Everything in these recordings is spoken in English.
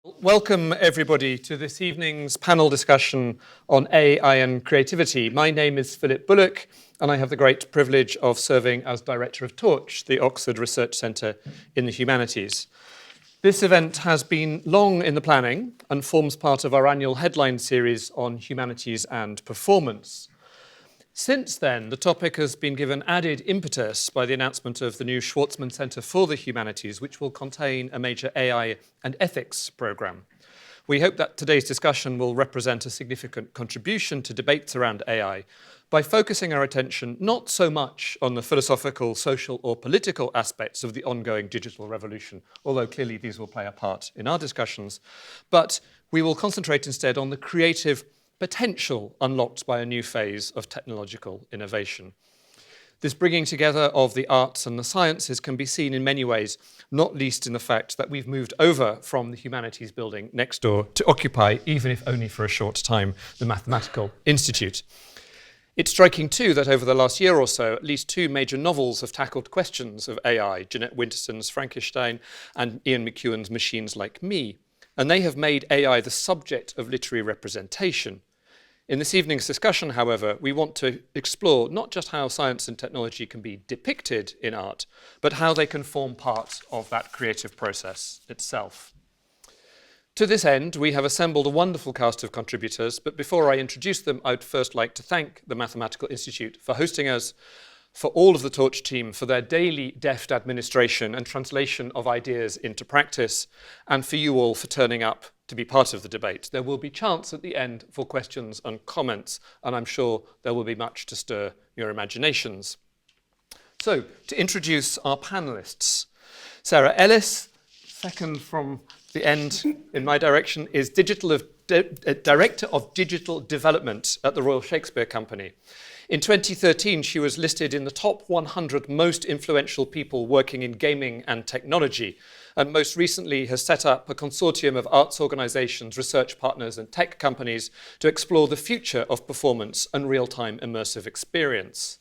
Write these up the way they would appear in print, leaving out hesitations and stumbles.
Welcome, everybody, to this evening's panel discussion on AI and creativity. My name is Philip Bullock, and I have the great privilege of serving as Director of Torch, the Oxford Research Centre in the Humanities. This event has been long in the planning and forms part of our annual headline series on humanities and performance. Since then, the topic has been given added impetus by the announcement of the new Schwarzman Centre for the Humanities, which will contain a major AI and ethics programme. We hope that today's discussion will represent a significant contribution to debates around AI by focusing our attention not so much on the philosophical, social, or political aspects of the ongoing digital revolution, although clearly these will play a part in our discussions, but we will concentrate instead on the creative potential unlocked by a new phase of technological innovation. This bringing together of the arts and the sciences can be seen in many ways, not least in the fact that we've moved over from the Humanities building next door to occupy, even if only for a short time, the Mathematical Institute. It's striking too that over the last year or so, at least two major novels have tackled questions of AI, Jeanette Winterson's Frankenstein and Ian McEwan's Machines Like Me, and they have made AI the subject of literary representation. In this evening's discussion, however, we want to explore not just how science and technology can be depicted in art, but how they can form part of that creative process itself. To this end, we have assembled a wonderful cast of contributors, but before I introduce them, I'd first like to thank the Mathematical Institute for hosting us, for all of the Torch team for their daily deft administration and translation of ideas into practice, and for you all for turning up to be part of the debate. There will be chance at the end for questions and comments, and I'm sure there will be much to stir your imaginations. So, to introduce our panellists, Sarah Ellis, second from the end in my direction, is Director of Digital Development at the Royal Shakespeare Company. In 2013, she was listed in the top 100 most influential people working in gaming and technology, and most recently has set up a consortium of arts organizations, research partners, and tech companies to explore the future of performance and real-time immersive experience.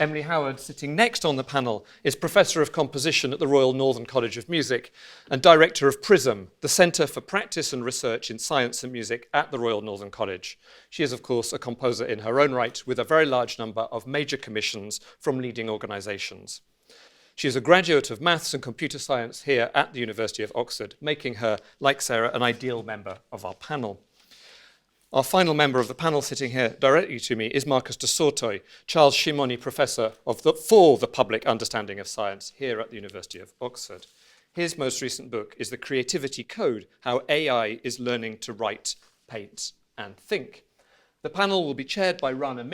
Emily Howard, sitting next on the panel, is Professor of Composition at the Royal Northern College of Music and Director of PRISM, the Centre for Practice and Research in Science and Music at the Royal Northern College. She is, of course, a composer in her own right, with a very large number of major commissions from leading organisations. She is a graduate of Maths and Computer Science here at the University of Oxford, making her, like Sarah, an ideal member of our panel. Our final member of the panel sitting here directly to me is Marcus du Sautoy, Charles Simonyi Professor for the Public Understanding of Science here at the University of Oxford. His most recent book is The Creativity Code, How AI is Learning to Write, Paint and Think. The panel will be chaired by Rana.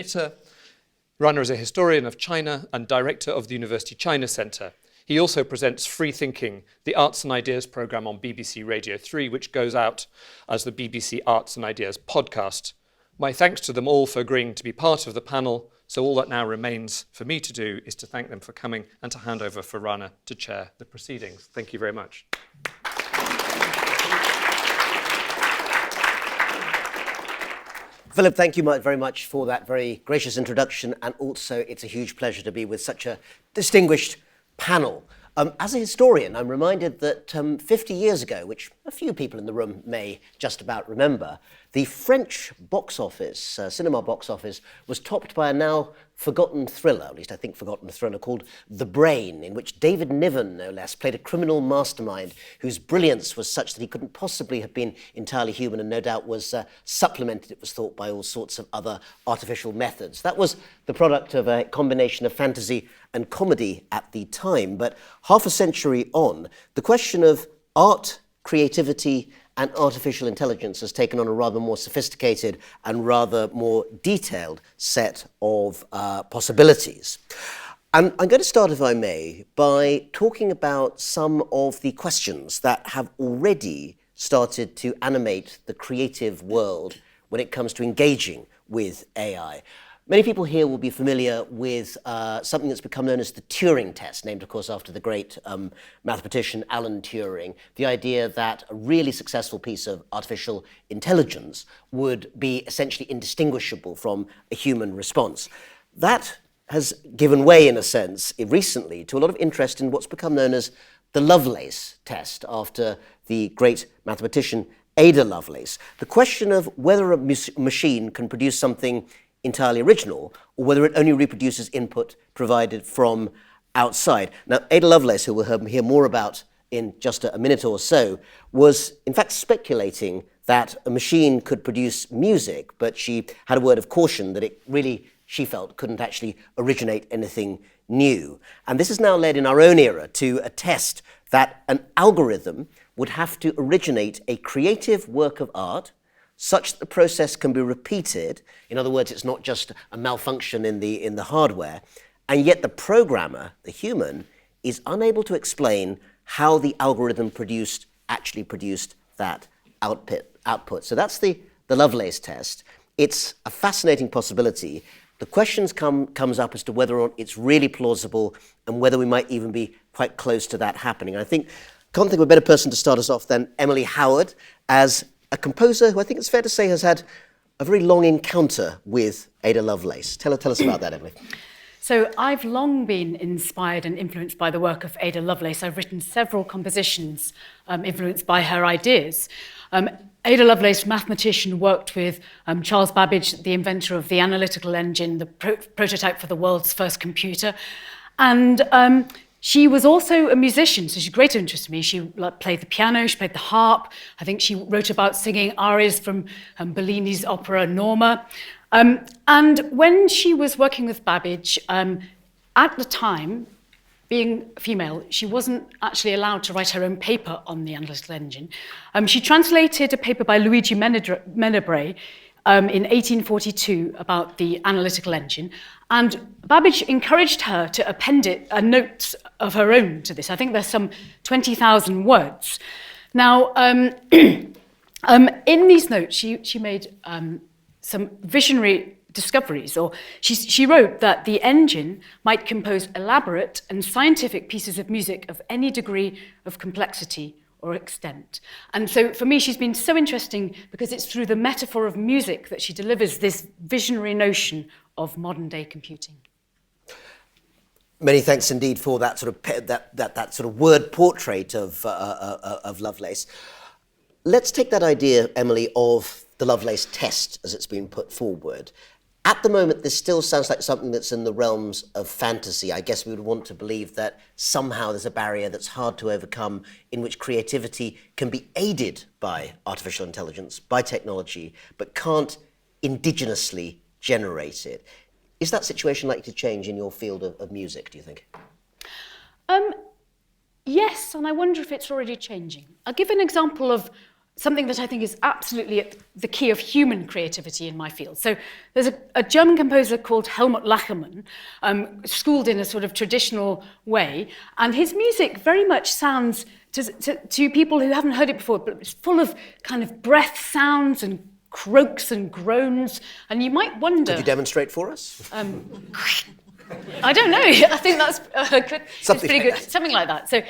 Rana is a historian of China and director of the University China Centre. He also presents Free Thinking, the Arts and Ideas programme on BBC Radio 3, which goes out as the BBC Arts and Ideas podcast. My thanks to them all for agreeing to be part of the panel, so all that now remains for me to do is to thank them for coming and to hand over for Rana to chair the proceedings. Thank you very much. Philip, thank you very much for that very gracious introduction, and also it's a huge pleasure to be with such a distinguished panel. As a historian, I'm reminded that 50 years ago, which a few people in the room may just about remember, the French box office, cinema box office, was topped by a now forgotten thriller, at least I think forgotten thriller, called The Brain, in which David Niven, no less, played a criminal mastermind whose brilliance was such that he couldn't possibly have been entirely human and no doubt was supplemented, it was thought, by all sorts of other artificial methods. That was the product of a combination of fantasy and comedy at the time, but half a century on, the question of art, creativity, and artificial intelligence has taken on a rather more sophisticated and rather more detailed set of possibilities. And I'm going to start, if I may, by talking about some of the questions that have already started to animate the creative world when it comes to engaging with AI. Many people here will be familiar with something that's become known as the Turing test, named, of course, after the great mathematician Alan Turing. The idea that a really successful piece of artificial intelligence would be essentially indistinguishable from a human response. That has given way, in a sense, recently to a lot of interest in what's become known as the Lovelace Test, after the great mathematician Ada Lovelace. The question of whether a machine can produce something entirely original or whether it only reproduces input provided from outside. Now, Ada Lovelace, who we'll hear more about in just a minute or so, was in fact speculating that a machine could produce music, but she had a word of caution that it really, she felt, couldn't actually originate anything new. And this has now led in our own era to a test that an algorithm would have to originate a creative work of art such that the process can be repeated. In other words, it's not just a malfunction in the hardware, and yet the programmer, the human, is unable to explain how the algorithm actually produced that output. So that's the Lovelace test. It's a fascinating possibility. The questions comes up as to whether or not it's really plausible and whether we might even be quite close to that happening. I can't think of a better person to start us off than Emily Howard, as a composer who I think it's fair to say has had a very long encounter with Ada Lovelace. Tell us about that, Emily. So I've long been inspired and influenced by the work of Ada Lovelace. I've written several compositions influenced by her ideas. Ada Lovelace, mathematician, worked with Charles Babbage, the inventor of the analytical engine, the prototype for the world's first computer. And she was also a musician, so she's a great interest to me. She played the piano, she played the harp. I think she wrote about singing arias from Bellini's opera Norma. And when she was working with Babbage, at the time, being female, she wasn't actually allowed to write her own paper on the analytical engine. She translated a paper by Luigi Menabrea in 1842 about the analytical engine, and Babbage encouraged her to append a note of her own to this. I think there's some 20,000 words. Now, in these notes, she made some visionary discoveries, or she wrote that the engine might compose elaborate and scientific pieces of music of any degree of complexity or extent. And so for me, she's been so interesting because it's through the metaphor of music that she delivers this visionary notion of modern day computing. Many thanks indeed for that sort of that sort of word portrait of Lovelace. Let's take that idea, Emily, of the Lovelace test as it's been put forward. At the moment, this still sounds like something that's in the realms of fantasy. I guess we would want to believe that somehow there's a barrier that's hard to overcome in which creativity can be aided by artificial intelligence, by technology, but can't indigenously generate it. Is that situation likely to change in your field of music, do you think? Yes, and I wonder if it's already changing. I'll give an example of something that I think is absolutely at the key of human creativity in my field. So there's a German composer called Helmut Lachenmann, schooled in a sort of traditional way, and his music very much sounds, to people who haven't heard it before, but it's full of kind of breath sounds and croaks and groans, and you might wonder... Could you demonstrate for us? I don't know. I think that's good. It's pretty good. Like that. Something like that. So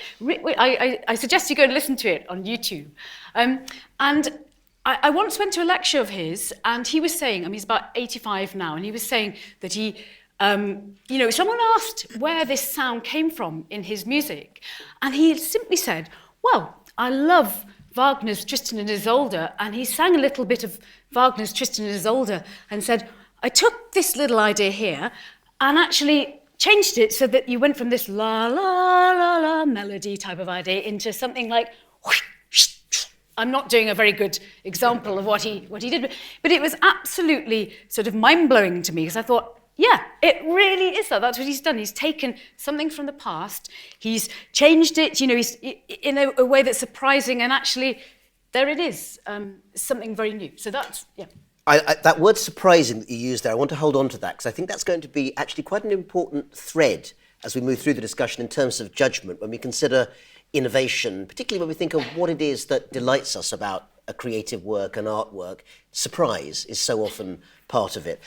I suggest you go and listen to it on YouTube. And I once went to a lecture of his, and he was saying, I mean, he's about 85 now, and he was saying that he, someone asked where this sound came from in his music, and he simply said, well, I love Wagner's Tristan and Isolde, and he sang a little bit of Wagner's Tristan and Isolde and said, I took this little idea here and actually changed it so that you went from this la, la, la, la melody type of idea into something like, I'm not doing a very good example of what he did, but it was absolutely sort of mind-blowing to me because I thought, yeah, it really is that. That's what he's done. He's taken something from the past, he's changed it, he's in a way that's surprising, and actually, there it is, something very new. So that's, yeah. That word surprising that you used there, I want to hold on to that because I think that's going to be actually quite an important thread as we move through the discussion in terms of judgment when we consider innovation, particularly when we think of what it is that delights us about a creative work, an artwork. Surprise is so often part of it.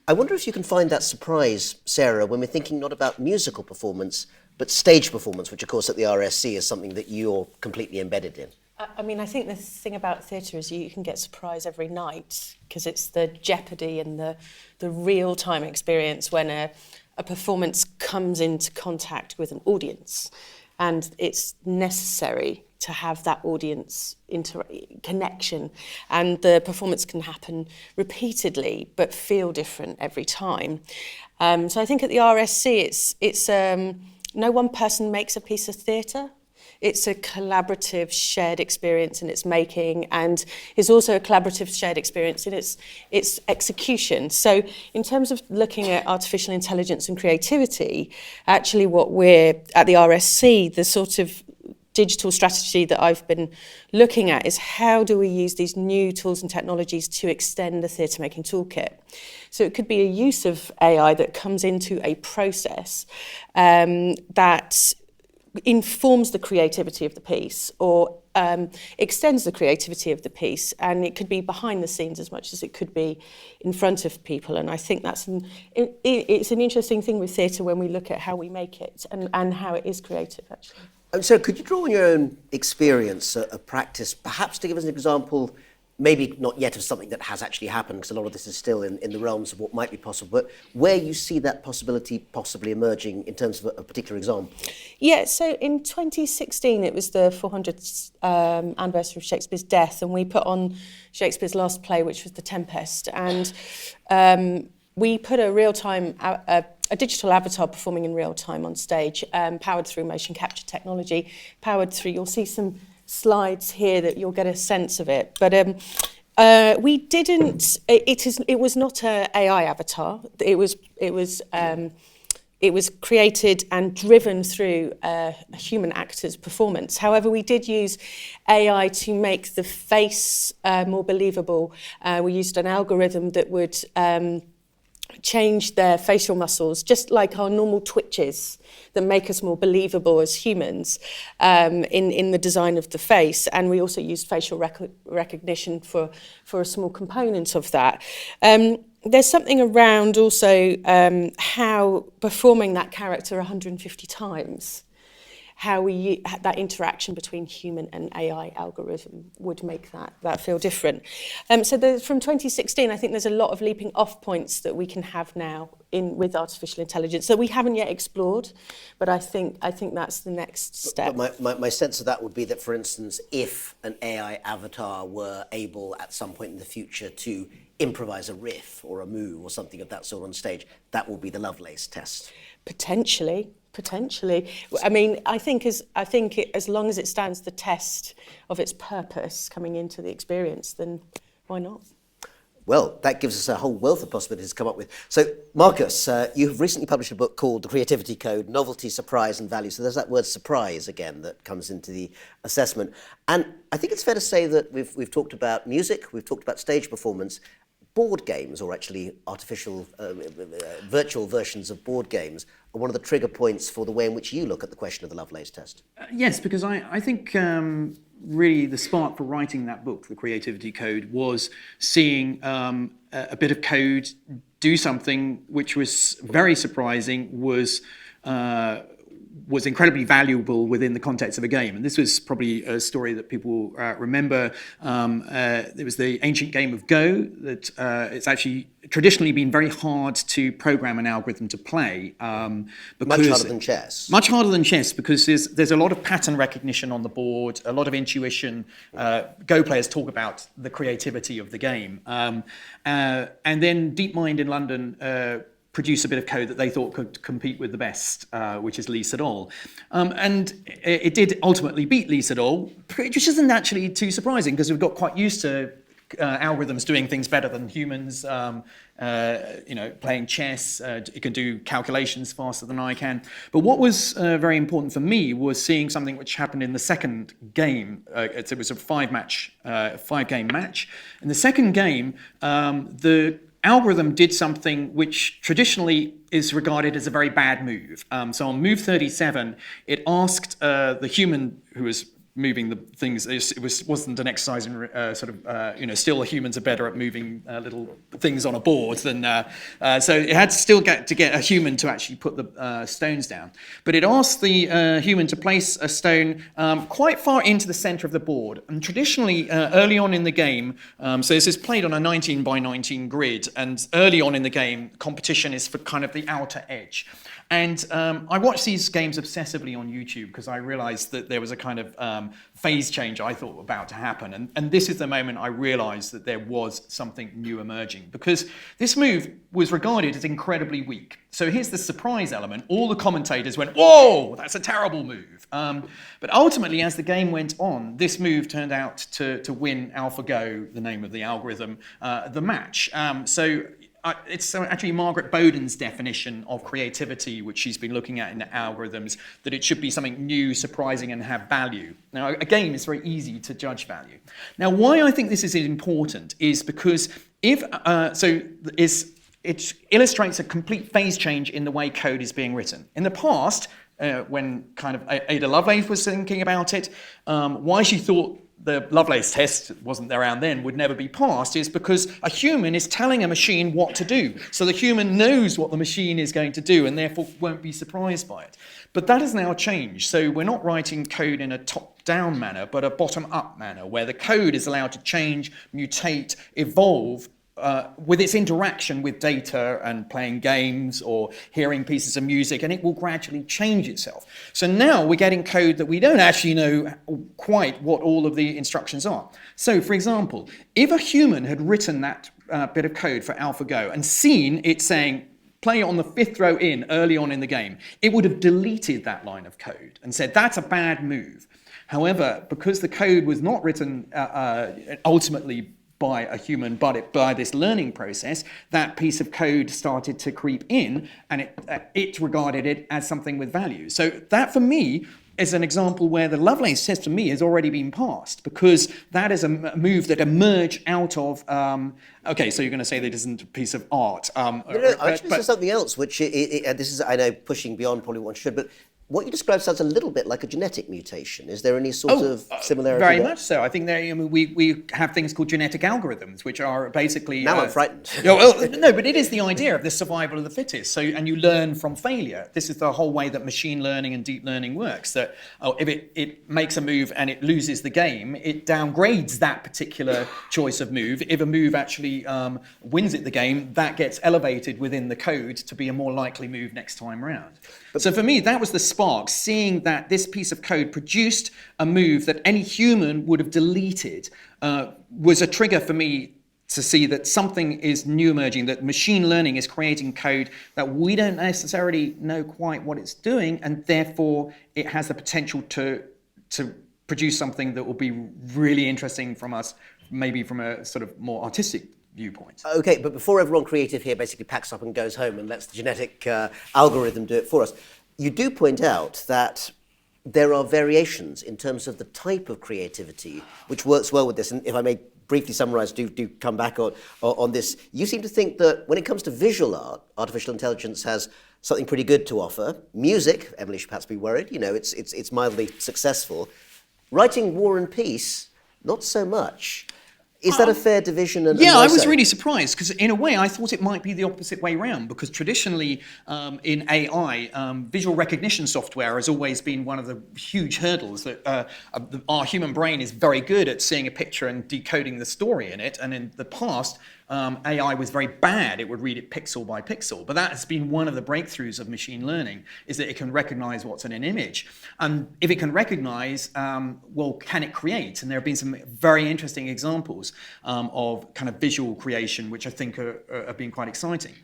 I wonder if you can find that surprise, Sarah, when we're thinking not about musical performance, but stage performance, which of course at the RSC is something that you're completely embedded in. I mean, I think the thing about theatre is you can get surprise every night because it's the jeopardy and the real-time experience when a performance comes into contact with an audience. And it's necessary to have that audience connection, and the performance can happen repeatedly but feel different every time. So I think at the RSC it's no one person makes a piece of theatre. It's a collaborative shared experience in its making, and is also a collaborative shared experience in its execution. So in terms of looking at artificial intelligence and creativity, actually what we're at the RSC, the sort of digital strategy that I've been looking at is how do we use these new tools and technologies to extend the theatre making toolkit. So it could be a use of AI that comes into a process that informs the creativity of the piece, or extends the creativity of the piece, and it could be behind the scenes as much as it could be in front of people. And I think that's it's an interesting thing with theatre when we look at how we make it and how it is creative, actually. So could you draw on your own experience of practice, perhaps to give us an example, maybe not yet of something that has actually happened, because a lot of this is still in the realms of what might be possible, but where you see that possibility possibly emerging in terms of a particular example? Yeah, so in 2016, it was the 400th anniversary of Shakespeare's death, and we put on Shakespeare's last play, which was The Tempest, and we put a digital avatar performing in real time on stage, powered through motion capture technology, you'll see some slides here that you'll get a sense of it. But we didn't, it was not an AI avatar. It was created and driven through a human actor's performance. However, we did use AI to make the face more believable. We used an algorithm that would change their facial muscles, just like our normal twitches that make us more believable as humans in the design of the face. And we also used facial recognition for a small component of that. There's something around also how performing that character 150 times, how that interaction between human and AI algorithm would make that feel different. So from 2016, I think there's a lot of leaping off points that we can have now with artificial intelligence that we haven't yet explored, but I think that's the next step. But my sense of that would be that, for instance, if an AI avatar were able at some point in the future to improvise a riff or a move or something of that sort on stage, that will be the Lovelace test. Potentially. I mean, I think as long as it stands the test of its purpose coming into the experience, then why not? Well, that gives us a whole wealth of possibilities to come up with. So, Marcus, you have recently published a book called The Creativity Code, Novelty, Surprise and Value. So there's that word surprise again that comes into the assessment. And I think it's fair to say that we've talked about music, we've talked about stage performance. Board games, or actually artificial, virtual versions of board games, are one of the trigger points for the way in which you look at the question of the Lovelace test. Yes, because I think really the spark for writing that book, The Creativity Code, was seeing a bit of code do something which was very surprising, was incredibly valuable within the context of a game. And this was probably a story that people remember. It was the ancient game of Go that it's actually traditionally been very hard to program an algorithm to play. Much harder than chess. Much harder than chess, because there's a lot of pattern recognition on the board, a lot of intuition. Go players talk about the creativity of the game. And then DeepMind in London produce a bit of code that they thought could compete with the best, which is Lee Sedol. And it did ultimately beat Lee Sedol, which isn't actually too surprising because we've got quite used to algorithms doing things better than humans. Playing chess, it can do calculations faster than I can. But what was very important for me was seeing something which happened in the second game. It was a five-game match. In the second game, the algorithm did something which traditionally is regarded as a very bad move. So on move 37, it asked the human who was moving the things. It wasn't an exercise in still humans are better at moving little things on a board than so it had to still get a human to actually put the stones down. But it asked the human to place a stone quite far into the center of the board. And traditionally, early on in the game, so this is played on a 19 by 19 grid, and early on in the game, competition is for kind of the outer edge. And I watched these games obsessively on YouTube because I realized that there was a kind of phase change I thought about to happen. And this is the moment I realized that there was something new emerging, because this move was regarded as incredibly weak. So here's the surprise element. All the commentators went, whoa, that's a terrible move. But ultimately, as the game went on, this move turned out to win AlphaGo, the name of the algorithm, the match. It's actually Margaret Bowden's definition of creativity, which she's been looking at in algorithms, that it should be something new, surprising, and have value. Now, again, it's very easy to judge value. Now, why I think this is important is because it illustrates a complete phase change in the way code is being written. In the past, when kind of Ada Lovelace was thinking about it, why she thought the Lovelace Test wasn't around then, would never be passed, is because a human is telling a machine what to do. So the human knows what the machine is going to do and therefore won't be surprised by it. But that has now changed. So we're not writing code in a top-down manner, but a bottom-up manner, where the code is allowed to change, mutate, evolve, with its interaction with data and playing games or hearing pieces of music, and it will gradually change itself. So now we're getting code that we don't actually know quite what all of the instructions are. So, for example, if a human had written that bit of code for AlphaGo and seen it saying, play on the 5th row in early on in the game, it would have deleted that line of code and said, that's a bad move. However, because the code was not written ultimately by a human, but by this learning process, that piece of code started to creep in, and it regarded it as something with value. So that, for me, is an example where the Lovelace Test, for me, has already been passed, because that is a move that emerged out of... okay, so you're going to say that isn't a piece of art. No, actually, this is something else, which this is, I know, pushing beyond probably what one should, but what you describe sounds a little bit like a genetic mutation. Is there any sort of similarity Very there? much so. I think we have things called genetic algorithms, which are basically... Now I'm frightened. No, but it is the idea of the survival of the fittest. So, and you learn from failure. This is the whole way that machine learning and deep learning works. That if it makes a move and it loses the game, it downgrades that particular choice of move. If a move actually wins it the game, that gets elevated within the code to be a more likely move next time round. So for me, that was the spark, seeing that this piece of code produced a move that any human would have deleted, was a trigger for me to see that something is new emerging, that machine learning is creating code that we don't necessarily know quite what it's doing, and therefore it has the potential to produce something that will be really interesting from us, maybe from a sort of more artistic viewpoint. Okay, but before everyone creative here basically packs up and goes home and lets the genetic algorithm do it for us, you do point out that there are variations in terms of the type of creativity which works well with this. And if I may briefly summarize, do come back on this. You seem to think that when it comes to visual art, artificial intelligence has something pretty good to offer. Music, Emily should perhaps be worried, you know, it's mildly successful. Writing War and Peace, not so much. Is that a fair division? Yeah, I was really surprised, because in a way I thought it might be the opposite way around, because traditionally in AI, visual recognition software has always been one of the huge hurdles. That our human brain is very good at seeing a picture and decoding the story in it, and in the past, AI was very bad. It would read it pixel by pixel. But that has been one of the breakthroughs of machine learning, is that it can recognize what's in an image. And if it can recognize, well, can it create? And there have been some very interesting examples of kind of visual creation, which I think have been quite exciting.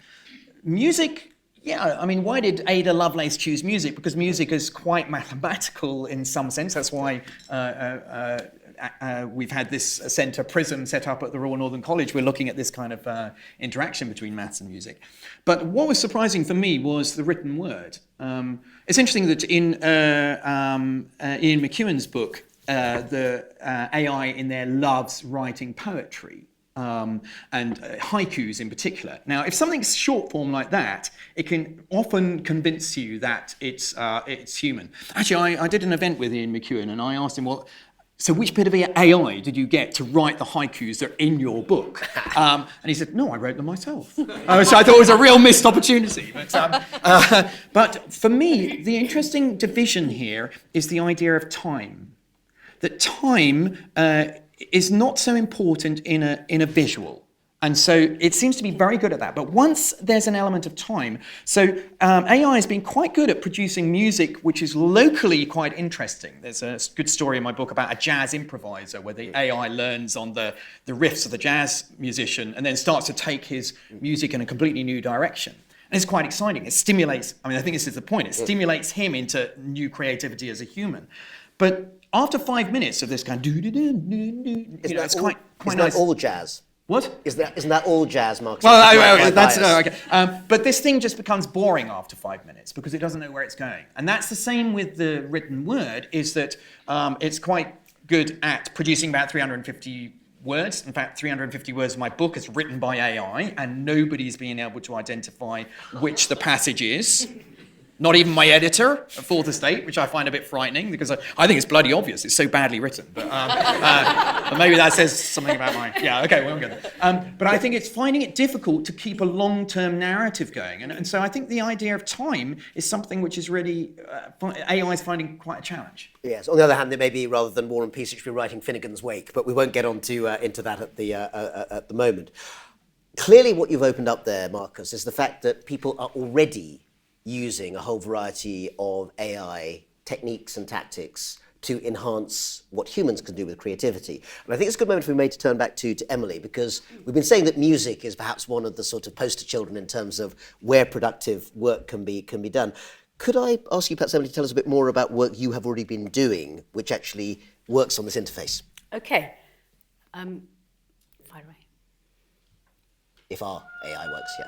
Music, yeah, I mean, why did Ada Lovelace choose music? Because music is quite mathematical in some sense. That's why we've had this centre Prism set up at the Royal Northern College. We're looking at this kind of interaction between maths and music. But what was surprising for me was the written word. It's interesting that in Ian McEwan's book, the AI in there loves writing poetry. And haikus in particular. Now, if something's short form like that, it can often convince you that it's human. Actually, I did an event with Ian McEwan, and I asked him, well, so which bit of AI did you get to write the haikus that are in your book? And he said, no, I wrote them myself. So I thought it was a real missed opportunity. But for me, the interesting division here is the idea of time. That time is not so important in a visual. And so it seems to be very good at that. But once there's an element of time, so AI has been quite good at producing music which is locally quite interesting. There's a good story in my book about a jazz improviser where the AI learns on the riffs of the jazz musician and then starts to take his music in a completely new direction. And it's quite exciting. It stimulates, I think this is the point, it stimulates him into new creativity as a human. But after 5 minutes of this kind of it's quite nice. Isn't that all jazz? What? Isn't that all jazz, Marcus? Well, that's okay. But this thing just becomes boring after 5 minutes because it doesn't know where it's going. And that's the same with the written word, is that it's quite good at producing about 350 words. In fact, 350 words of my book is written by AI, and nobody's been able to identify which the passage is. Not even my editor at Fourth Estate, which I find a bit frightening because I think it's bloody obvious. It's so badly written. But maybe that says something about my... Yeah, okay, we won't go there. But I think it's finding it difficult to keep a long-term narrative going. And so I think the idea of time is something which is really... AI is finding quite a challenge. Yes, on the other hand, there may be, rather than War and Peace, it should be writing Finnegan's Wake, but we won't get into that at the moment. Clearly what you've opened up there, Marcus, is the fact that people are already using a whole variety of AI techniques and tactics to enhance what humans can do with creativity. And I think it's a good moment for me to turn back to Emily, because we've been saying that music is perhaps one of the sort of poster children in terms of where productive work can be done. Could I ask you, perhaps, Emily, to tell us a bit more about work you have already been doing, which actually works on this interface? Okay. Fire away. If our AI works, yeah.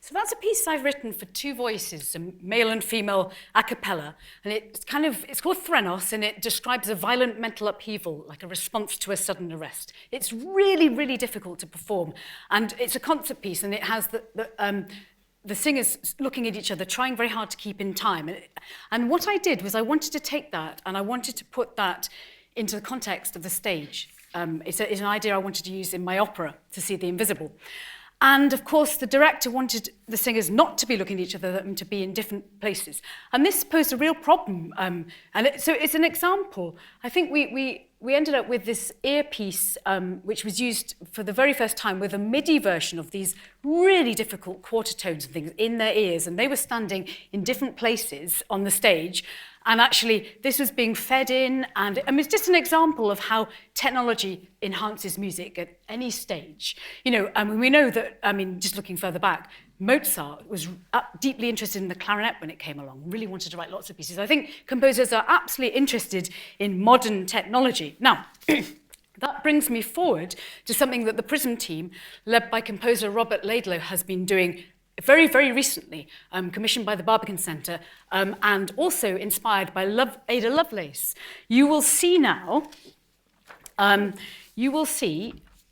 So that's a piece I've written for two voices, a male and female a cappella, and it's called Threnos, and it describes a violent mental upheaval, like a response to a sudden arrest. It's really, really difficult to perform, and it's a concert piece, and it has the singers looking at each other, trying very hard to keep in time. And what I did was I wanted to take that, and I wanted to put that into the context of the stage. It's an idea I wanted to use in my opera, To See the Invisible. And of course, the director wanted the singers not to be looking at each other and to be in different places. And this posed a real problem. So it's an example. I think we ended up with this earpiece, which was used for the very first time with a MIDI version of these really difficult quarter tones and things in their ears. And they were standing in different places on the stage. And actually, this was being fed in, and it's just an example of how technology enhances music at any stage. We know that, just looking further back, Mozart was deeply interested in the clarinet when it came along, really wanted to write lots of pieces. I think composers are absolutely interested in modern technology. Now, that brings me forward to something that the Prism team, led by composer Robert Laidlaw, has been doing very, very recently, commissioned by the Barbican Centre, and also inspired by Ada Lovelace. You will see now,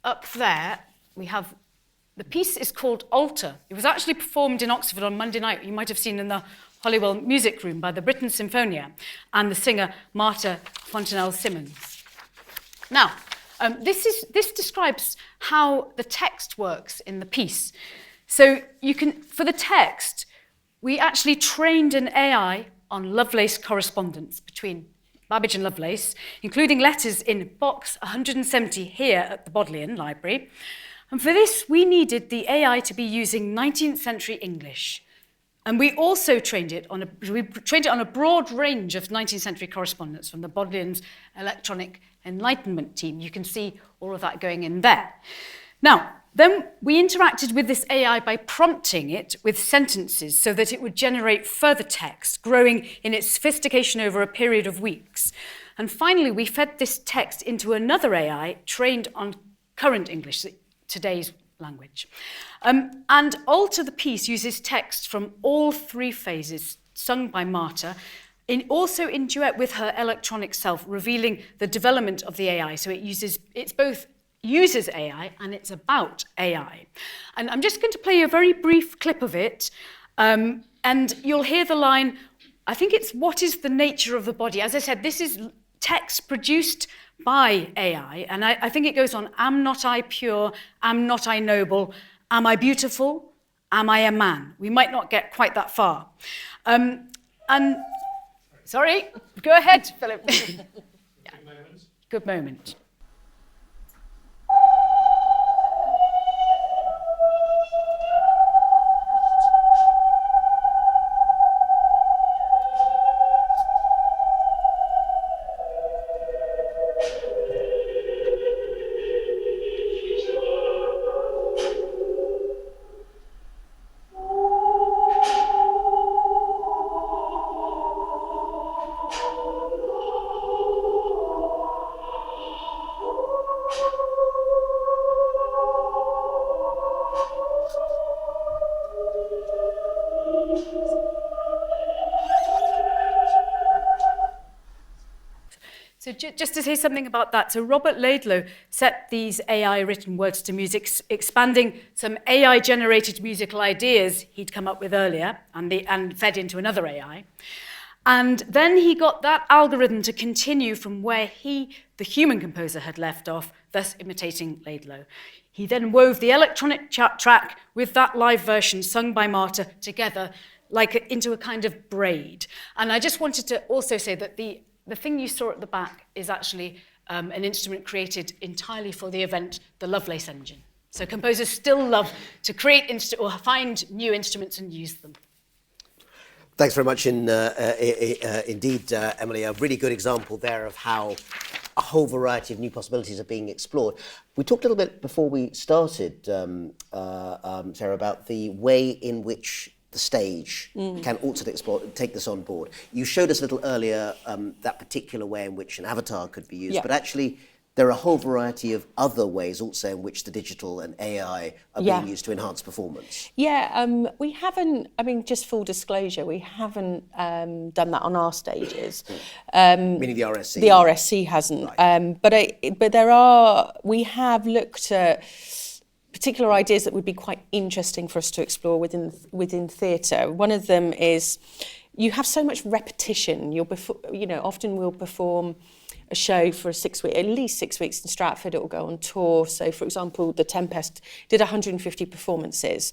up there, we have, the piece is called Altar. It was actually performed in Oxford on Monday night. You might have seen in the Holywell Music Room by the Britten Symphonia and the singer Marta Fontanelle-Simmons. Now, this describes how the text works in the piece. So for the text, we actually trained an AI on Lovelace correspondence between Babbage and Lovelace, including letters in box 170 here at the Bodleian Library. And for this, we needed the AI to be using 19th century English. And we also trained it on a broad range of 19th century correspondence from the Bodleian's Electronic Enlightenment team. You can see all of that going in there. Now, then we interacted with this AI by prompting it with sentences so that it would generate further text, growing in its sophistication over a period of weeks. And finally, we fed this text into another AI trained on current English, today's language. And Alter the piece uses text from all three phases, sung by Marta, also in duet with her electronic self, revealing the development of the AI. So it's both uses AI and it's about AI. And I'm just going to play you a very brief clip of it, and you'll hear the line, I think it's, what is the nature of the body? As I said, this is text produced by AI, and I think it goes on, am not I pure, am not I noble, am I beautiful, Am I a man? We might not get quite that far. Sorry, go ahead, Philip. Yeah. Good moment. So just to say something about that, so Robert Laidlaw set these AI-written words to music, expanding some AI-generated musical ideas he'd come up with earlier and fed into another AI. And then he got that algorithm to continue from where he, the human composer, had left off, thus imitating Laidlaw. He then wove the electronic track with that live version sung by Marta together into a kind of braid. And I just wanted to also say that the thing you saw at the back is actually an instrument created entirely for the event, the Lovelace engine. So composers still love to create or find new instruments and use them. Thanks very much indeed, Emily. A really good example there of how a whole variety of new possibilities are being explored. We talked a little bit before we started, Sarah, about the way in which the stage can also take this on board. You showed us a little earlier that particular way in which an avatar could be used, but actually there are a whole variety of other ways also in which the digital and AI are being used to enhance performance. Yeah, we haven't, just full disclosure, we haven't done that on our stages. Meaning the RSC? The RSC hasn't. Right. We have looked at particular ideas that would be quite interesting for us to explore within theatre. One of them is you have so much repetition. Often we'll perform a show for at least 6 weeks in Stratford. It will go on tour. So, for example, The Tempest did 150 performances.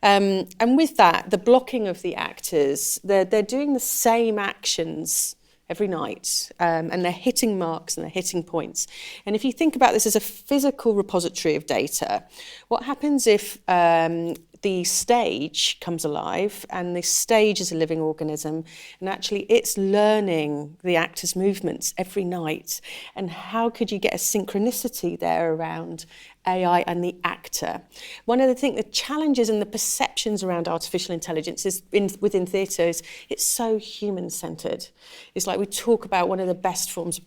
And with that, the blocking of the actors, they're doing the same actions every night, and they're hitting marks and they're hitting points. And if you think about this as a physical repository of data, what happens if the stage comes alive, and the stage is a living organism, and actually it's learning the actor's movements every night? And how could you get a synchronicity there around AI and the actor? One of the challenges and the perceptions around artificial intelligence within theatre is it's so human-centred. It's like we talk about one of the best forms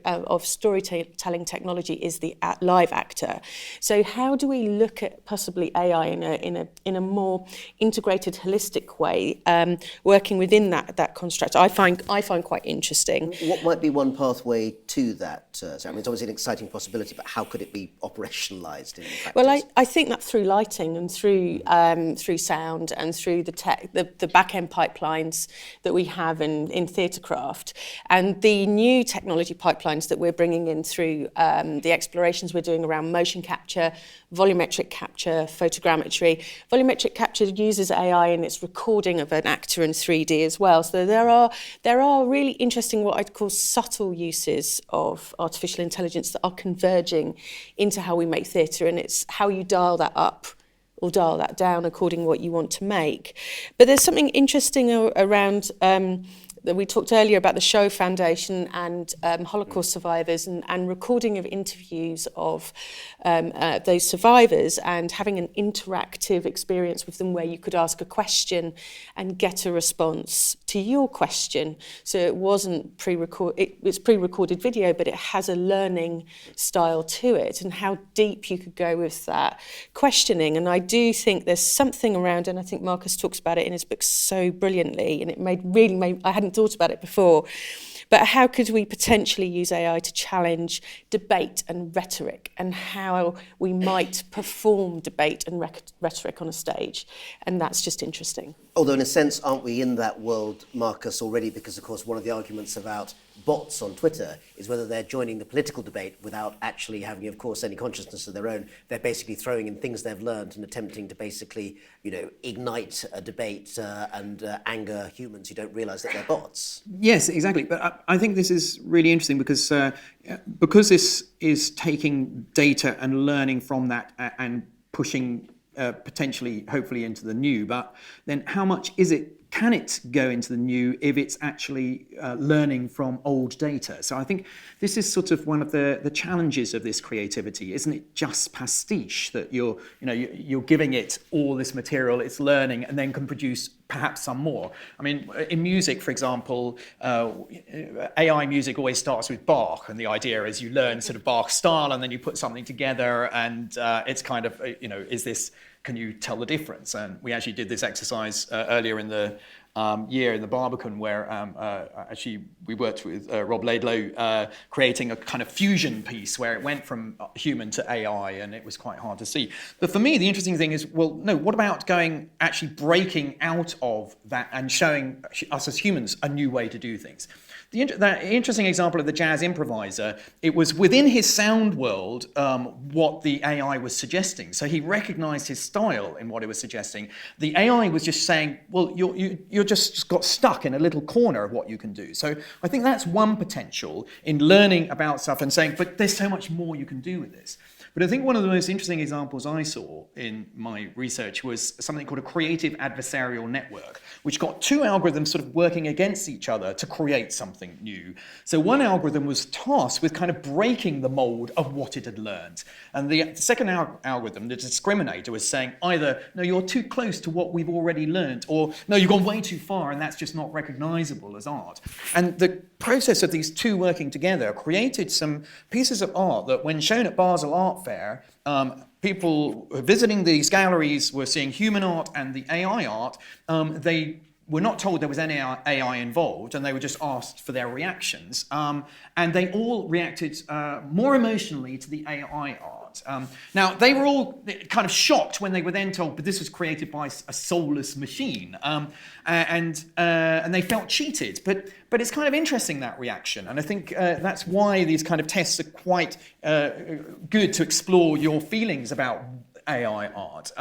of storytelling technology is the live actor. So how do we look at possibly AI in a more integrated, holistic way, working within that construct? I find quite interesting. What might be one pathway to that? So, it's obviously an exciting possibility, but how could it be operationalised in practice? Well, I think that through lighting and through sound and through the back-end pipelines that we have in Theatrecraft, and the new technology pipelines that we're bringing in through the explorations we're doing around motion capture, volumetric capture, photogrammetry. Volumetric capture uses AI in its recording of an actor in 3D as well. So there are really interesting, what I'd call subtle uses of artificial intelligence that are converging into how we make theatre, and it's how you dial that up or dial that down according to what you want to make. But there's something interesting around that we talked earlier about the Show Foundation and Holocaust survivors and recording of interviews of those survivors and having an interactive experience with them where you could ask a question and get a response to your question. So it wasn't it's pre-recorded video, but it has a learning style to it, and how deep you could go with that questioning. And I do think there's something around, and I think Marcus talks about it in his book so brilliantly, and it really made I hadn't thought about it before, But how could we potentially use AI to challenge debate and rhetoric, and how we might perform debate and rhetoric on a stage? And that's just interesting. Although in a sense, aren't we in that world, Marcus, already? Because of course one of the arguments about bots on Twitter is whether they're joining the political debate without actually having, of course, any consciousness of their own. They're basically throwing in things they've learned and attempting to basically, ignite a debate and anger humans who don't realise that they're bots. Yes, exactly. But I think this is really interesting because this is taking data and learning from that and pushing potentially, hopefully, into the new. But then how much can it go into the new if it's actually learning from old data? So I think this is sort of one of the challenges of this creativity. Isn't it just pastiche that you're giving it all this material, it's learning, and then can produce perhaps some more? I mean, in music, for example, AI music always starts with Bach, and the idea is you learn sort of Bach's style, and then you put something together, and it's kind of, can you tell the difference? And we actually did this exercise earlier in the year in the Barbican, where actually we worked with Rob Laidlow creating a kind of fusion piece where it went from human to AI, and it was quite hard to see. But for me, the interesting thing is, well, no, what about actually breaking out of that and showing us as humans a new way to do things? That interesting example of the jazz improviser, it was within his sound world what the AI was suggesting. So he recognized his style in what it was suggesting. The AI was just saying, well, you're just got stuck in a little corner of what you can do. So I think that's one potential in learning about stuff and saying, but there's so much more you can do with this. But I think one of the most interesting examples I saw in my research was something called a creative adversarial network, which got two algorithms sort of working against each other to create something new. So one algorithm was tasked with kind of breaking the mold of what it had learned. And the second algorithm, the discriminator, was saying either, no, you're too close to what we've already learned, or no, you've gone way too far and that's just not recognizable as art. And the process of these two working together created some pieces of art that, when shown at Basel Art Fair, people visiting these galleries were seeing human art and the AI art. They were not told there was any AI involved, and they were just asked for their reactions. And they all reacted more emotionally to the AI art. Now, they were all kind of shocked when they were then told, but this was created by a soulless machine. And they felt cheated. But it's kind of interesting, that reaction. And I think that's why these kind of tests are quite good to explore your feelings about AI art.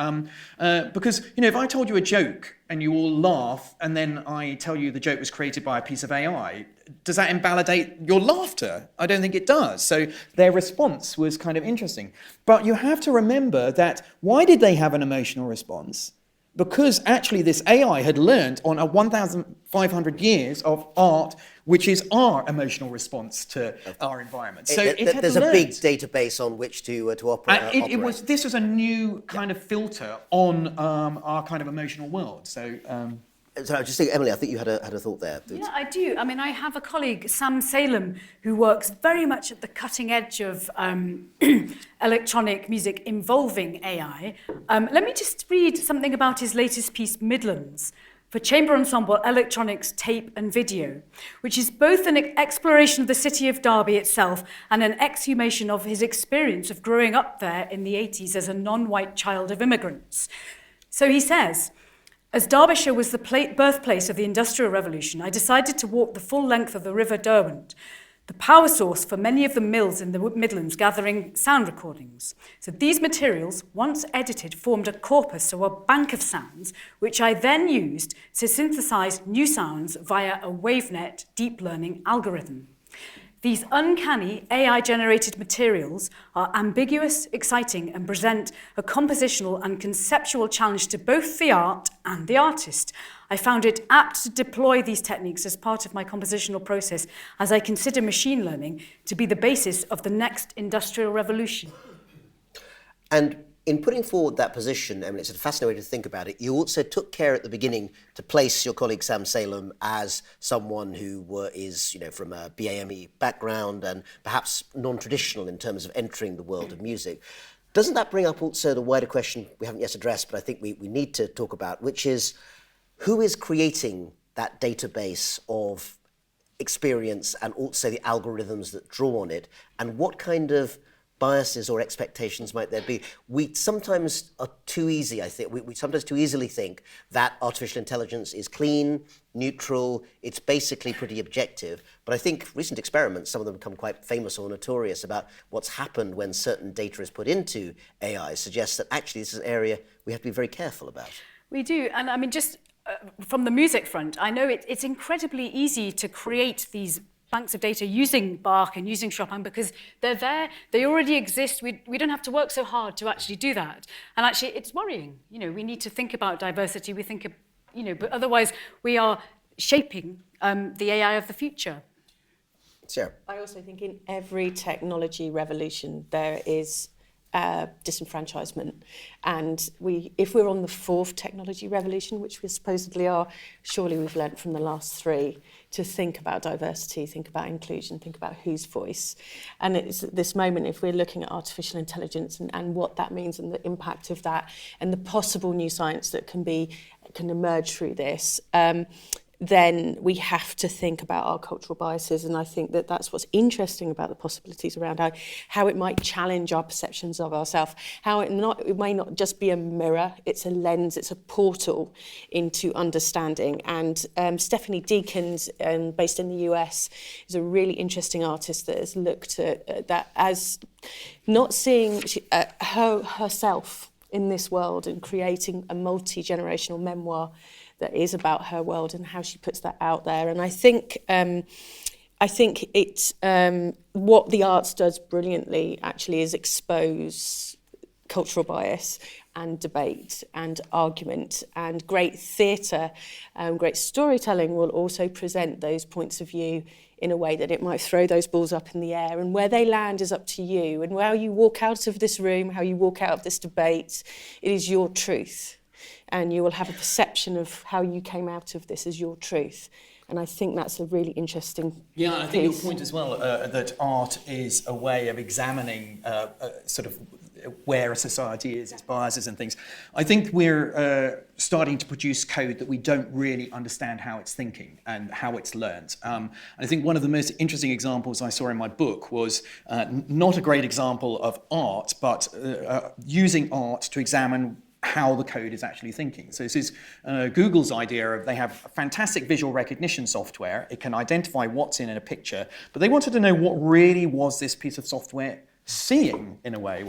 Because, if I told you a joke and you all laugh, and then I tell you the joke was created by a piece of AI, does that invalidate your laughter? I don't think it does. So their response was kind of interesting. But you have to remember that, why did they have an emotional response? Because actually this AI had learned on a 1,500 years of art, which is our emotional response to our environment. So there's a big database on which to operate. This was a new kind of filter on our kind of emotional world. So. So I was just thinking, Emily, I think you had a thought there. Yeah, I do. I mean, I have a colleague, Sam Salem, who works very much at the cutting edge of electronic music involving AI. Let me just read something about his latest piece, Midlands, for chamber ensemble, electronics, tape and video, which is both an exploration of the city of Derby itself and an exhumation of his experience of growing up there in the 80s as a non-white child of immigrants. So he says, as Derbyshire was the birthplace of the Industrial Revolution, I decided to walk the full length of the River Derwent, the power source for many of the mills in the Midlands gathering sound recordings. So these materials, once edited, formed a corpus, so a bank of sounds, which I then used to synthesize new sounds via a WaveNet deep learning algorithm. These uncanny AI-generated materials are ambiguous, exciting, and present a compositional and conceptual challenge to both the art and the artist. I found it apt to deploy these techniques as part of my compositional process, as I consider machine learning to be the basis of the next industrial revolution. And in putting forward that position, I mean, it's a fascinating way to think about it. You also took care at the beginning to place your colleague Sam Salem as someone who is, from a BAME background and perhaps non-traditional in terms of entering the world of music. Doesn't that bring up also the wider question we haven't yet addressed, but I think we need to talk about, which is who is creating that database of experience and also the algorithms that draw on it, and what kind of biases or expectations might there be? We sometimes are too easy, I think. We sometimes too easily think that artificial intelligence is clean, neutral, it's basically pretty objective. But I think recent experiments, some of them become quite famous or notorious about what's happened when certain data is put into AI, suggests that actually this is an area we have to be very careful about. We do, and I mean, just from the music front, I know it's incredibly easy to create these banks of data using Bach and using Chopin because they're there, they already exist. We don't have to work so hard to actually do that. And actually, it's worrying. We need to think about diversity. We think, but otherwise we are shaping the AI of the future. Sure. I also think in every technology revolution there is disenfranchisement, and if we're on the fourth technology revolution, which we supposedly are, surely we've learnt from the last three to think about diversity, think about inclusion, think about whose voice. And it's at this moment, if we're looking at artificial intelligence and what that means and the impact of that and the possible new science that can emerge through this, then we have to think about our cultural biases. And I think that that's what's interesting about the possibilities around how it might challenge our perceptions of ourselves, how it may not just be a mirror, it's a lens, it's a portal into understanding. And Stephanie Deakins, based in the US, is a really interesting artist that has looked at that as not seeing herself in this world and creating a multi-generational memoir that is about her world and how she puts that out there. And I think it's what the arts does brilliantly actually is expose cultural bias and debate and argument, and great theatre, great storytelling will also present those points of view in a way that it might throw those balls up in the air, and where they land is up to you. And how you walk out of this room, how you walk out of this debate, it is your truth. And you will have a perception of how you came out of this as your truth. And I think that's a really interesting Yeah, I think piece. your point as well, that art is a way of examining sort of where a society is, its biases and things. I think we're starting to produce code that we don't really understand how it's thinking and how it's learned. I think one of the most interesting examples I saw in my book was not a great example of art, but using art to examine how the code is actually thinking. So this is Google's idea of, they have fantastic visual recognition software. It can identify what's in a picture, but they wanted to know what really was this piece of software seeing in a way.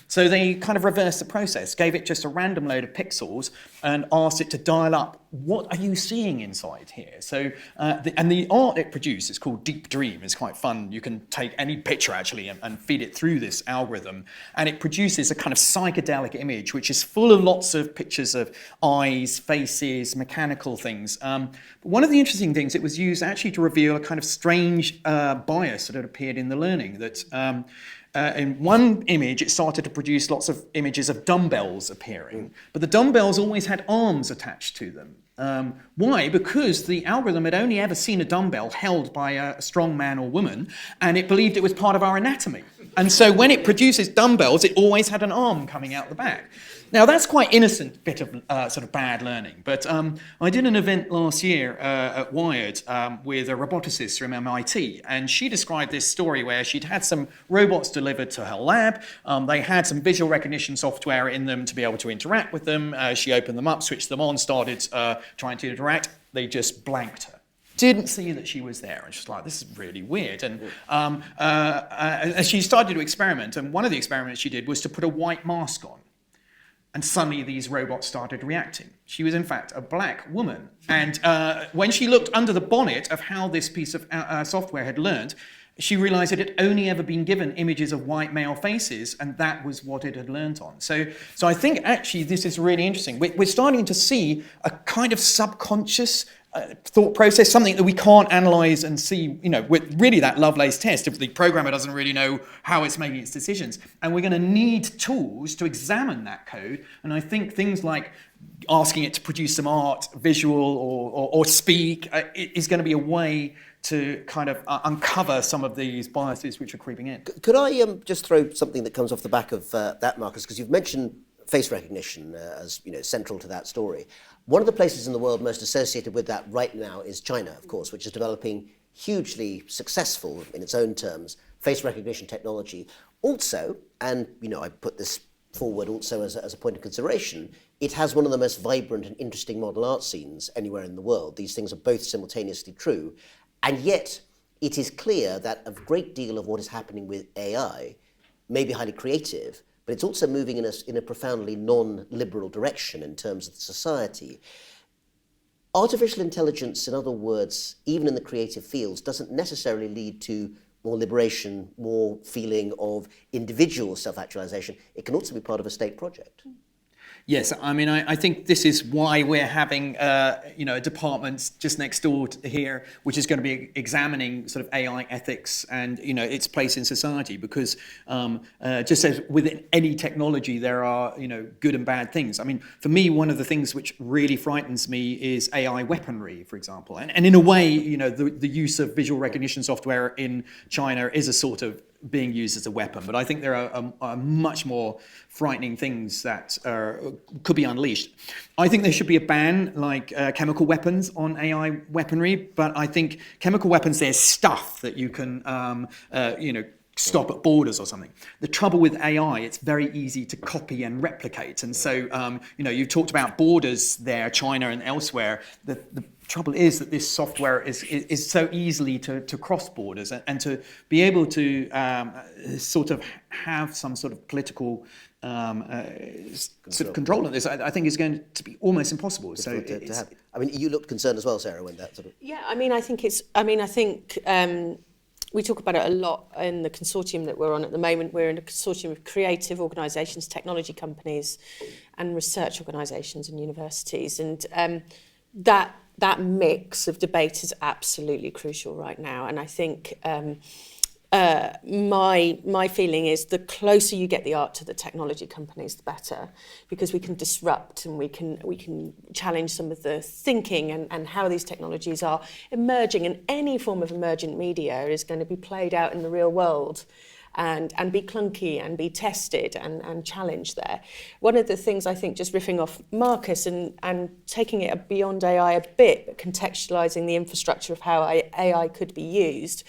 So they kind of reversed the process, gave it just a random load of pixels and asked it to dial up, what are you seeing inside here? So, the art it produced is called Deep Dream. It's quite fun. You can take any picture actually and feed it through this algorithm, and it produces a kind of psychedelic image, which is full of lots of pictures of eyes, faces, mechanical things. But one of the interesting things, it was used actually to reveal a kind of strange bias that had appeared in the learning, that in one image, it started to produce lots of images of dumbbells appearing, but the dumbbells always had arms attached to them. Why? Because the algorithm had only ever seen a dumbbell held by a strong man or woman, and it believed it was part of our anatomy. And so when it produces dumbbells, it always had an arm coming out the back. Now, that's quite innocent bit of sort of bad learning, but I did an event last year at Wired with a roboticist from MIT, and she described this story where she'd had some robots delivered to her lab. They had some visual recognition software in them to be able to interact with them. She opened them up, switched them on, started trying to interact. They just blanked her. Didn't see that she was there, and she's like, this is really weird. And she started to experiment, and one of the experiments she did was to put a white mask on. And suddenly these robots started reacting. She was in fact a black woman. And when she looked under the bonnet of how this piece of software had learned, she realized it had only ever been given images of white male faces, and that was what it had learned on. So I think actually this is really interesting. We're starting to see a kind of subconscious thought process, something that we can't analyze and see, with really that Lovelace test, if the programmer doesn't really know how it's making its decisions. And we're going to need tools to examine that code. And I think things like asking it to produce some art, visual or speak, is going to be a way to kind of uncover some of these biases which are creeping in. Could I just throw something that comes off the back of that, Marcus, because you've mentioned face recognition as central to that story. One of the places in the world most associated with that right now is China, of course, which is developing hugely successful in its own terms face recognition technology. Also, and I put this forward also as a point of consideration, it has one of the most vibrant and interesting model art scenes anywhere in the world. These things are both simultaneously true. And yet, it is clear that a great deal of what is happening with AI may be highly creative, but it's also moving in a profoundly non-liberal direction in terms of the society. Artificial intelligence, in other words, even in the creative fields, doesn't necessarily lead to more liberation, more feeling of individual self-actualization. It can also be part of a state project. Yes, I mean, I think this is why we're having, a department just next door here, which is going to be examining sort of AI ethics and, its place in society. Because just as with any technology, there are, good and bad things. I mean, for me, one of the things which really frightens me is AI weaponry, for example. And in a way, the use of visual recognition software in China is a sort of being used as a weapon, but I think there are much more frightening things that could be unleashed. I think there should be a ban, like chemical weapons on AI weaponry, but I think chemical weapons, there's stuff that you can, stop at borders or something. The trouble with AI, it's very easy to copy and replicate, and so you talked about borders there, China and elsewhere. The trouble is that this software is so easily to cross borders and to be able to sort of have some sort of political sort of control on this, I think is going to be almost impossible. So to have. I mean, you looked concerned as well, Sarah, when that sort of. Yeah, I mean, I think we talk about it a lot in the consortium that we're on at the moment. We're in a consortium of creative organisations, technology companies, and research organisations and universities, and that mix of debate is absolutely crucial right now. And I think my feeling is the closer you get the art to the technology companies, the better, because we can disrupt and we can challenge some of the thinking and how these technologies are emerging. And any form of emergent media is going to be played out in the real world and be clunky and be tested and challenged there. One of the things I think, just riffing off Marcus and taking it beyond AI a bit, but contextualising the infrastructure of how AI could be used,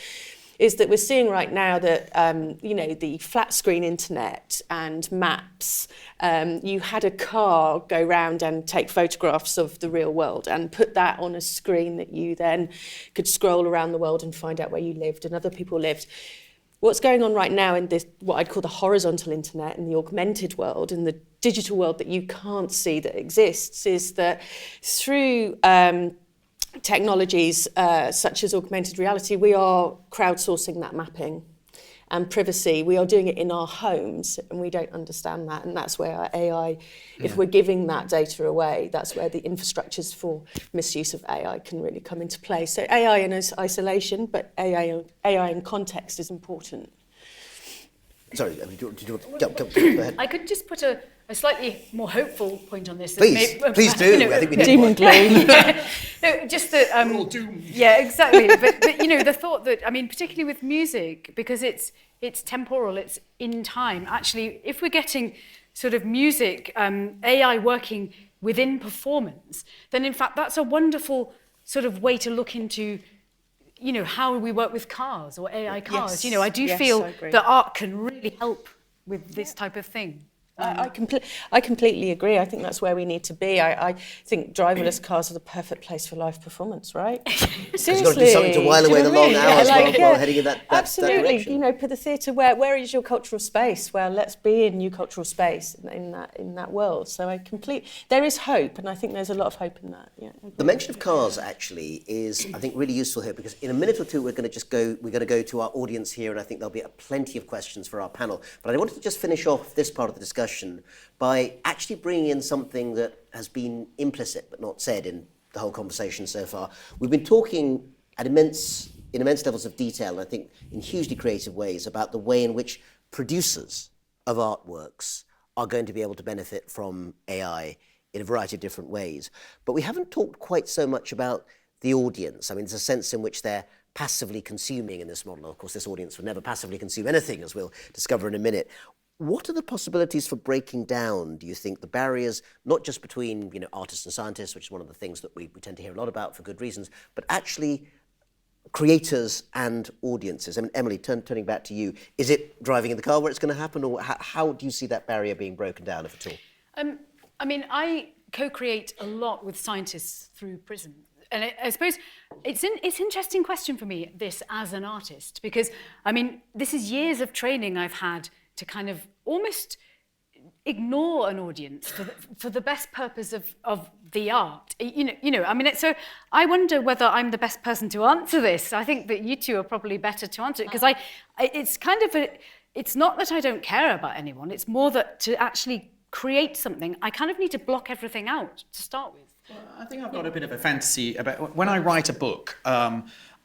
is that we're seeing right now that, the flat screen internet and maps, you had a car go round and take photographs of the real world and put that on a screen that you then could scroll around the world and find out where you lived and other people lived. What's going on right now in this, what I'd call the horizontal internet and the augmented world and the digital world that you can't see that exists, is that through technologies such as augmented reality, we are crowdsourcing that mapping and privacy. We are doing it in our homes, and we don't understand that. And that's where our AI, if we're giving that data away, that's where the infrastructures for misuse of AI can really come into play. So AI in isolation, but AI in context is important. Sorry, did you want to go ahead? I could just put a slightly more hopeful point on this. Please do. I think we need Doom and gloom. No, just that. We're all doomed. Yeah, exactly. but the thought that, particularly with music, because it's temporal, it's in time. Actually, if we're getting sort of music, AI working within performance, then in fact that's a wonderful sort of way to look into, how we work with cars or AI cars. Yes. I do feel that art can really help with this type of thing. I completely agree. I think that's where we need to be. I think driverless cars are the perfect place for live performance, right? Seriously. You've got to do something to while away the long hours while heading in that absolutely. direction. For the theatre, where is your cultural space? Well, let's be in new cultural space in that world. So there is hope, and I think there's a lot of hope in that. Yeah. The mention of cars actually is, I think, really useful here, because in a minute or two we're going to go to our audience here, and I think there'll be plenty of questions for our panel. But I wanted to just finish off this part of the discussion by actually bringing in something that has been implicit but not said in the whole conversation so far. We've been talking in immense levels of detail, and I think in hugely creative ways, about the way in which producers of artworks are going to be able to benefit from AI in a variety of different ways. But we haven't talked quite so much about the audience. I mean, there's a sense in which they're passively consuming in this model. Of course, this audience would never passively consume anything, as we'll discover in a minute. What are the possibilities for breaking down, do you think, the barriers, not just between artists and scientists, which is one of the things that we tend to hear a lot about for good reasons, but actually creators and audiences? I mean, Emily, turning back to you, is it driving in the car where it's going to happen, or how do you see that barrier being broken down, if at all? I mean, I co-create a lot with scientists through Prism. And I suppose it's an interesting question for me, this as an artist, because, I mean, this is years of training I've had to kind of almost ignore an audience for the best purpose of the art. I mean, so I wonder whether I'm the best person to answer this. I think that you two are probably better to answer it, because it's kind of it's not that I don't care about anyone, it's more that to actually create something, I kind of need to block everything out to start with. Well, I think I've got a bit of a fantasy about when I write a book.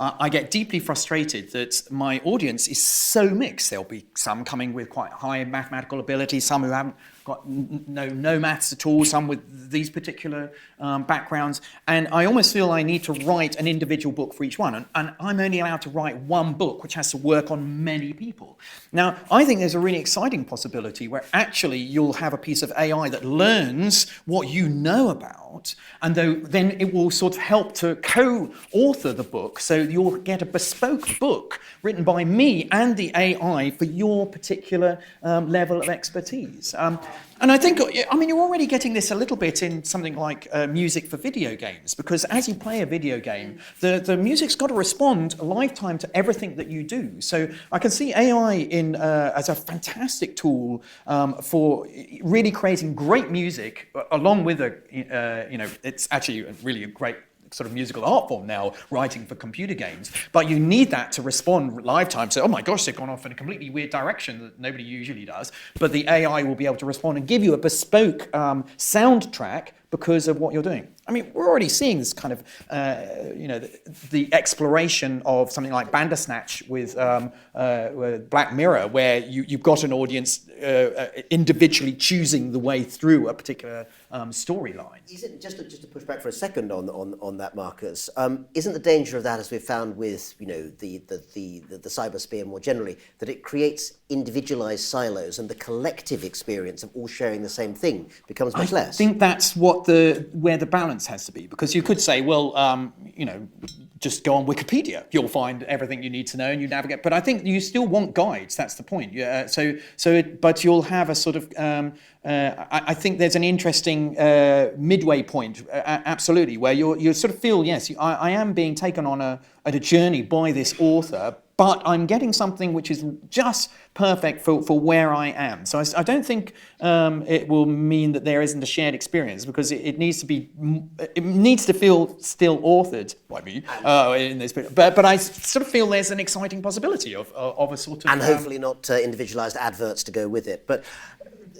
I get deeply frustrated that my audience is so mixed. There'll be some coming with quite high mathematical ability, some who haven't got no maths at all, some with these particular backgrounds. And I almost feel I need to write an individual book for each one. And I'm only allowed to write one book, which has to work on many people. Now, I think there's a really exciting possibility where actually you'll have a piece of AI that learns what you know about, and then it will sort of help to co-author the book. So you'll get a bespoke book written by me and the AI for your particular level of expertise. And I think, I mean, you're already getting this a little bit in something like music for video games, because as you play a video game, the music's got to respond a lifetime to everything that you do. So I can see AI as a fantastic tool for really creating great music, along with it's actually really a great sort of musical art form now, writing for computer games. But you need that to respond lifetime. So, oh my gosh, they've gone off in a completely weird direction that nobody usually does. But the AI will be able to respond and give you a bespoke soundtrack because of what you're doing. I mean, we're already seeing this kind of, the exploration of something like Bandersnatch with Black Mirror, where you've got an audience individually choosing the way through a particular storyline. Just to push back for a second on that, Marcus, isn't the danger of that, as we've found with the cybersphere more generally, that it creates individualized silos and the collective experience of all sharing the same thing becomes much less? I think that's where the balance has to be, because you could say, well, just go on Wikipedia. You'll find everything you need to know and you navigate. But I think you still want guides. That's the point. But you'll have a sort of. I think there's an interesting midway point, absolutely, where you sort of feel, yes, I am being taken on a journey by this author, but I'm getting something which is just perfect for where I am. So I don't think it will mean that there isn't a shared experience, because it needs to feel still authored by me in this. But I sort of feel there's an exciting possibility of a sort of... And hopefully not individualized adverts to go with it. But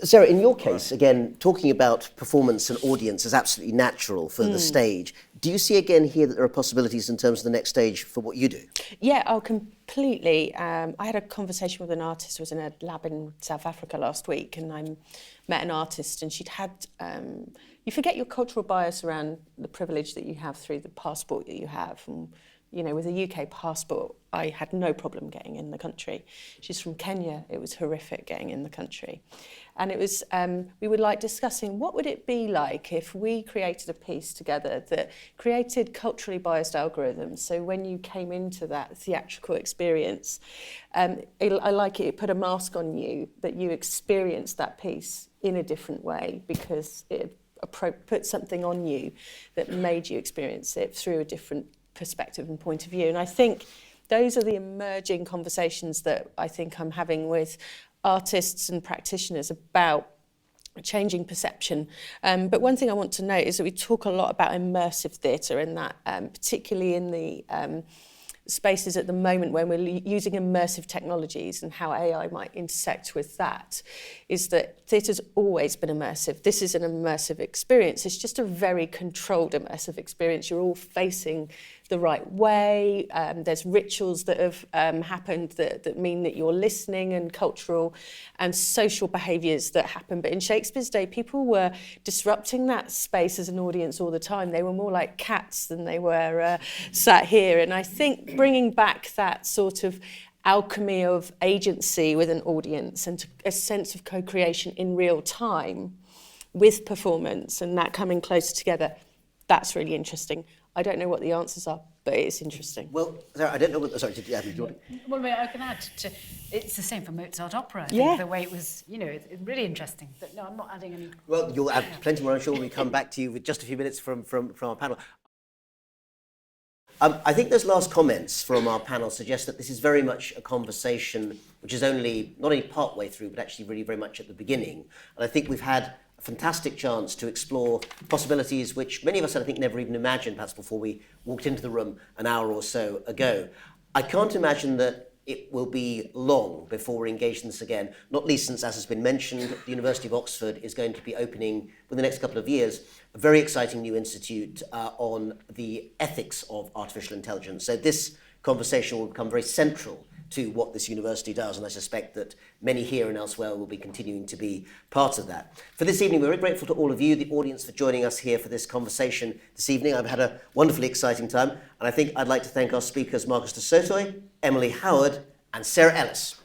Sarah, in your case, again, talking about performance and audience is absolutely natural for the stage. Do you see again here that there are possibilities in terms of the next stage for what you do? Yeah, completely. I had a conversation with an artist who was in a lab in South Africa last week, and I met an artist, and she'd had... you forget your cultural bias around the privilege that you have through the passport that you have. And, with a UK passport, I had no problem getting in the country. She's from Kenya. It was horrific getting in the country. And it was, we were discussing what would it be like if we created a piece together that created culturally biased algorithms. So when you came into that theatrical experience, it put a mask on you, but you experienced that piece in a different way because it put something on you that made you experience it through a different perspective and point of view. And I think those are the emerging conversations that I think I'm having with artists and practitioners about changing perception. But one thing I want to note is that we talk a lot about immersive theatre, and that particularly in the spaces at the moment when we're using immersive technologies and how AI might intersect with that, is that theatre's always been immersive. This is an immersive experience. It's just a very controlled immersive experience. You're all facing the right way. There's rituals that have happened that mean that you're listening, and cultural and social behaviours that happen. But in Shakespeare's day, people were disrupting that space as an audience all the time. They were more like cats than they were sat here. And I think bringing back that sort of alchemy of agency with an audience and a sense of co-creation in real time with performance and that coming closer together, that's really interesting. I don't know what the answers are, but it's interesting. Well, Sarah, I don't know what... Sorry, did you want to... Well, I can add to... It's the same for Mozart opera. I Yeah. think the way it was, it's really interesting. But no, I'm not adding any... Well, you'll add plenty more, I'm sure, when we come back to you with just a few minutes from our panel. I think those last comments from our panel suggest that this is very much a conversation which is only, not only part way through, but actually really very much at the beginning. And I think we've had a fantastic chance to explore possibilities which many of us, I think, never even imagined, perhaps before we walked into the room an hour or so ago. I can't imagine that it will be long before we engage in this again, not least since, as has been mentioned, the University of Oxford is going to be opening, within the next couple of years, a very exciting new institute on the ethics of artificial intelligence. So this conversation will become very central to what this university does, and I suspect that many here and elsewhere will be continuing to be part of that. For this evening, we're very grateful to all of you, the audience, for joining us here for this conversation this evening. I've had a wonderfully exciting time, and I think I'd like to thank our speakers, Marcus du Sautoy, Emily Howard, and Sarah Ellis.